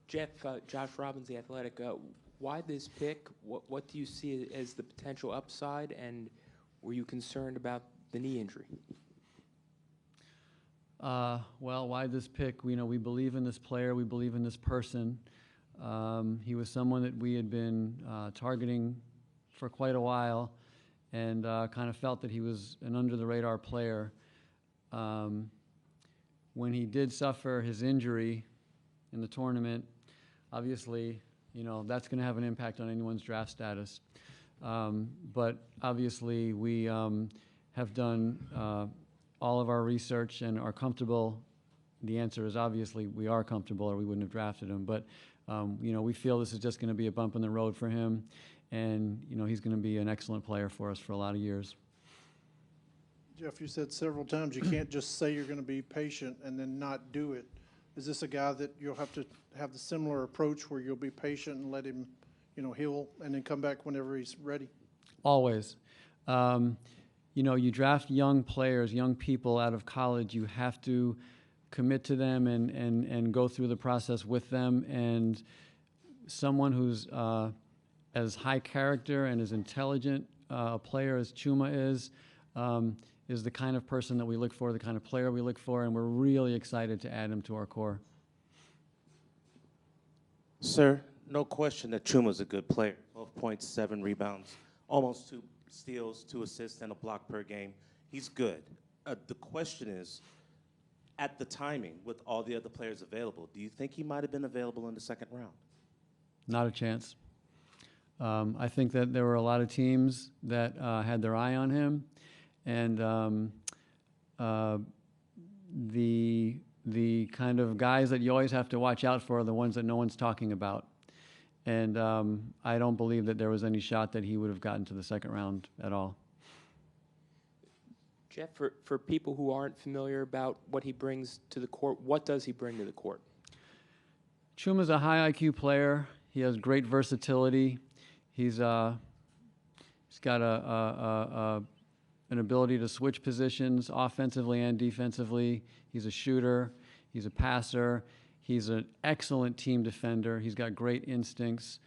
Jeff, Josh Robbins, The Athletic. Why this pick? What do you see as the potential upside, and were you concerned about the knee injury? Well, why this pick? We believe in this player. We believe in this person. He was someone that we had been targeting for quite a while, and kind of felt that he was an under-the-radar player. When he did suffer his injury in the tournament, obviously, that's going to have an impact on anyone's draft status. But obviously, we have done all of our research and are comfortable. The answer is obviously we are comfortable, or we wouldn't have drafted him. But we feel this is just going to be a bump in the road for him, and he's going to be an excellent player for us for a lot of years. Jeff, you said several times you can't just say you're going to be patient and then not do it. Is this a guy that you'll have to have the similar approach where you'll be patient and let him, heal and then come back whenever he's ready? Always. You draft young players, young people out of college. You have to commit to them and go through the process with them. And someone who's as high character and as intelligent a player as Chuma is the kind of person that we look for, the kind of player we look for, and we're really excited to add him to our core. Sir, no question that Chuma's a good player. 12 points, 7 rebounds, almost 2 steals, 2 assists, and a block per game. He's good. The question is, at the timing, with all the other players available, do you think he might have been available in the second round? Not a chance. I think that there were a lot of teams that had their eye on him, and the kind of guys that you always have to watch out for are the ones that no one's talking about. And I don't believe that there was any shot that he would have gotten to the second round at all. Jeff, for people who aren't familiar about what he brings to the court, what does he bring to the court? Chuma's a high IQ player. He has great versatility. He's got an ability to switch positions offensively and defensively. He's a shooter. He's a passer. He's an excellent team defender. He's got great instincts.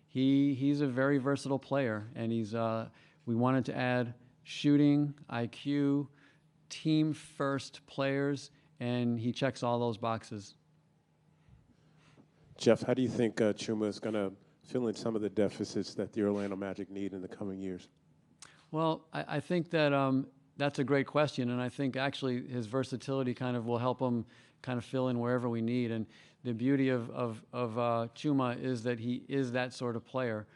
He's a very versatile player, and we wanted to add shooting, IQ, team-first players, and he checks all those boxes. Jeff, how do you think Chuma is going to fill in some of the deficits that the Orlando Magic need in the coming years? Well, I think that that's a great question, and I think actually his versatility kind of will help him kind of fill in wherever we need. And the beauty of Chuma is that he is that sort of player.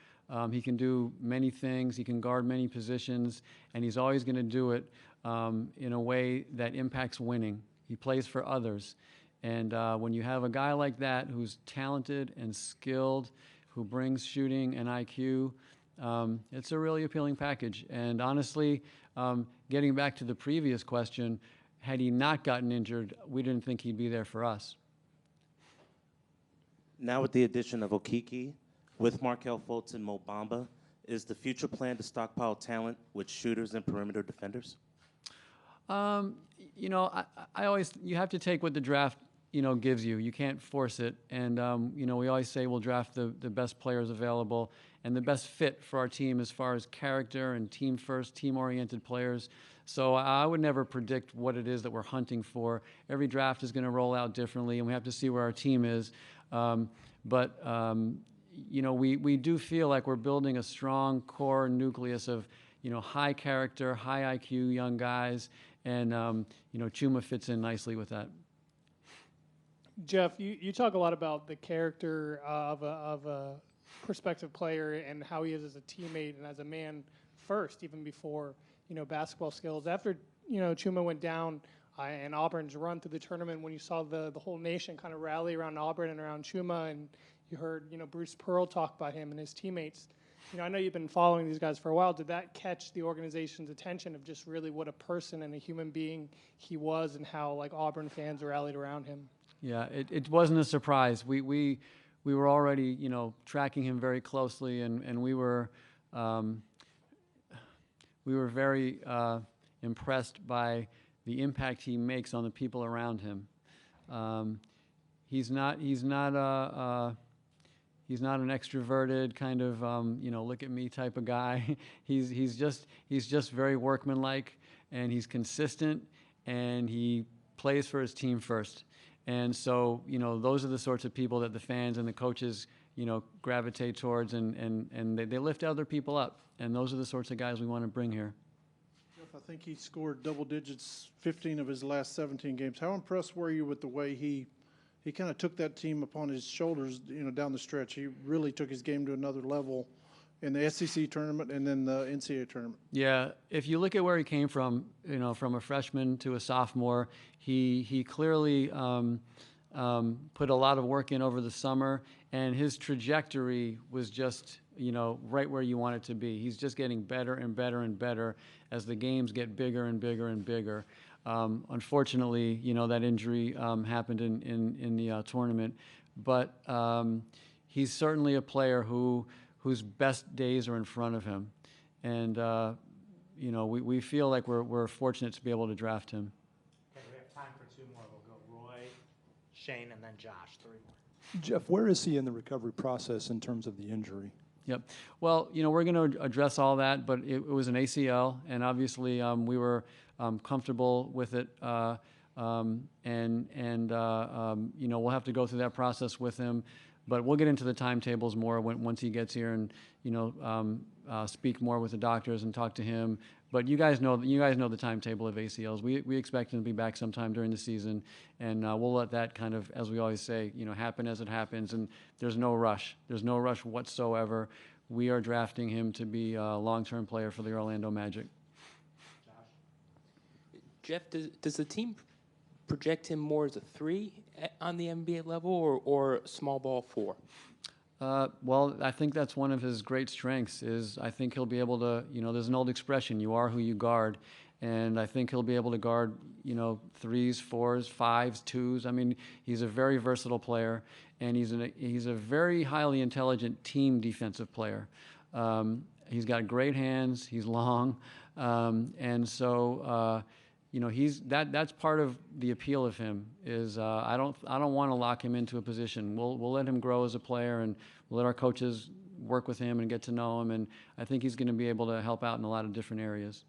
He can do many things. He can guard many positions, and he's always going to do it in a way that impacts winning. He plays for others. And when you have a guy like that who's talented and skilled, who brings shooting and IQ, it's a really appealing package. And honestly, getting back to the previous question, had he not gotten injured, we didn't think he'd be there for us. Now with the addition of Okeke, with Markelle Fultz and Mo Bamba, is the future plan to stockpile talent with shooters and perimeter defenders? I always, you have to take what the draft, gives you. You can't force it. And, we always say we'll draft the best players available and the best fit for our team as far as character and team-first, team-oriented players. So I would never predict what it is that we're hunting for. Every draft is going to roll out differently, and we have to see where our team is. We do feel like we're building a strong core nucleus of, high character, high IQ young guys, and, Chuma fits in nicely with that. Jeff, you talk a lot about the character of a prospective player and how he is as a teammate and as a man first, even before basketball skills. After Chuma went down and Auburn's run through the tournament, when you saw the whole nation kind of rally around Auburn and around Chuma, and you heard Bruce Pearl talk about him and his teammates. I know you've been following these guys for a while. Did that catch the organization's attention of just really what a person and a human being he was, and how Auburn fans rallied around him? Yeah, it wasn't a surprise. We were already tracking him very closely, and we were very impressed by the impact he makes on the people around him. He's not an extroverted kind of look at me type of guy. he's just very workmanlike, and he's consistent, and he plays for his team first. And so those are the sorts of people that the fans and the coaches gravitate towards, and they lift other people up. And those are the sorts of guys we want to bring here. Jeff, I think he scored double digits 15 of his last 17 games. How impressed were you with the way he kind of took that team upon his shoulders, down the stretch? He really took his game to another level in the SEC tournament and then the NCAA tournament. Yeah, if you look at where he came from, from a freshman to a sophomore, he clearly put a lot of work in over the summer, and his trajectory was just right where you want it to be. He's just getting better and better and better as the games get bigger and bigger and bigger. Unfortunately, that injury happened in the tournament, but he's certainly a player whose best days are in front of him, and we feel like we're fortunate to be able to draft him. Okay, we have time for two more. We'll go Roy, Shane, and then Josh. Three more. Jeff, where is he in the recovery process in terms of the injury? Yep. Well, we're going to address all that, but it was an ACL, and obviously we were comfortable with it, and we'll have to go through that process with him. But we'll get into the timetables more once he gets here, and speak more with the doctors and talk to him. But you guys know the timetable of ACLs. We expect him to be back sometime during the season, and we'll let that kind of, as we always say, happen as it happens. And there's no rush. There's no rush whatsoever. We are drafting him to be a long-term player for the Orlando Magic. Jeff, does the team project him more as a 3 on the NBA level or small ball 4? Well, I think that's one of his great strengths is I think he'll be able to, there's an old expression, you are who you guard. And I think he'll be able to guard, 3s, 4s, 5s, 2s. I mean, he's a very versatile player, and he's a very highly intelligent team defensive player. He's got great hands, he's long, and so, that's part of the appeal of him is I don't want to lock him into a position. We'll let him grow as a player, and we'll let our coaches work with him and get to know him, and I think he's going to be able to help out in a lot of different areas.